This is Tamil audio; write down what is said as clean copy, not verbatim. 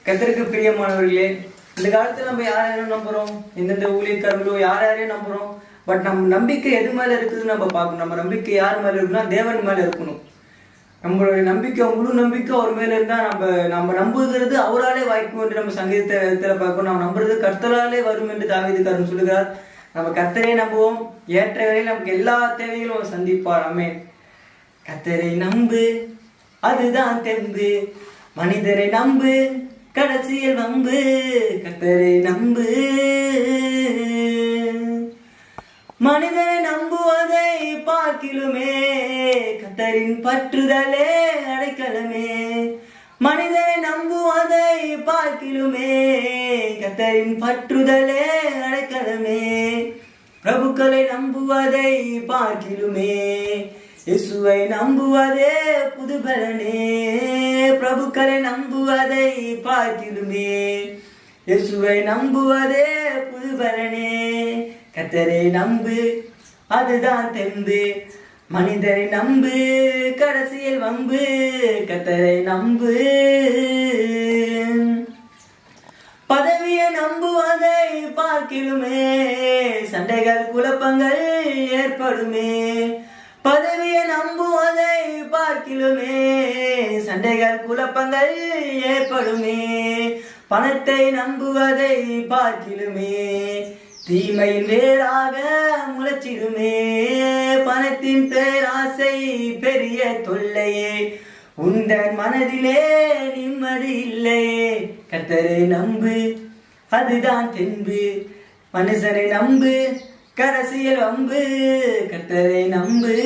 கர்த்தருக்கு பிரியமானவர்களே, இந்த காலத்துல நம்ம யாரையும் நம்புறோம், எந்தெந்த ஊழியக்காரங்களோ யாரையும் நம்புறோம். பட் நம்ம நம்பிக்கை எது மேல இருக்குதுன்னு நம்ம பார்க்கணும். நம்ம நம்பிக்கை யார் மேல இருக்குன்னா தேவன் மேல இருக்கணும். நம்மளுடைய நம்பிக்கை, முழு நம்பிக்கை அவர் மேல இருந்தா நம்ம நம்புகிறது அவராலே வாய்க்கும் என்று நம்ம சங்கீதத்துல பார்க்கணும். நம்ம நம்புறது கர்த்தராலே வரும் என்று தாவீதுக்காரன் சொல்லுகிறார். நம்ம கர்த்தரை நம்புவோம். ஏற்ற வேளையில் நமக்கு எல்லா தேவைகளும் சந்திப்பார். ஆமென். கர்த்தரை நம்பு, அதுதான் தெம்பு. மனிதரை நம்பு, கடைசியில் வம்பு. கர்த்தரை நம்பு. மனிதனை நம்புவதை பார்க்கிலுமே கர்த்தரின் பற்றுதலே அடைக்கலமே. மனிதனை நம்புவதை பார்க்கிலுமே கர்த்தரின் பற்றுதலே அடைக்கலமே. பிரபுக்களை நம்புவதை பார்க்கிலுமே இயேசுவை நம்புவதே புதுபலனே. பிரபுக்களை நம்புவதை பார்க்கிலுமே இயேசுவை நம்புவதே புதுபலனே. கர்த்தரை நம்பு, அதுதான் தெம்பு. மனிதரை நம்பு, கடைசியில் வம்பு. கர்த்தரை நம்பு. பதவியை நம்புவதை பார்க்கிலுமே சண்டைகள் குழப்பங்கள் ஏற்படுமே. பதவியை நம்புவதை பார்க்கிலுமே சண்டைகள் குழப்பங்கள் ஏற்படுமே. பணத்தை நம்புவதை பார்க்கிலுமே தீமையின் வேறாக முளைச்சிடுமே. பணத்தின் பேராசை பெரிய தொல்லையே, உந்தன் மனதிலே நிம்மதி இல்லையே. கர்த்தரை நம்பு, அதுதான் தென்பு. மனுஷனை நம்பு, கடைசியில் வம்பு. கர்த்தரை நம்பு.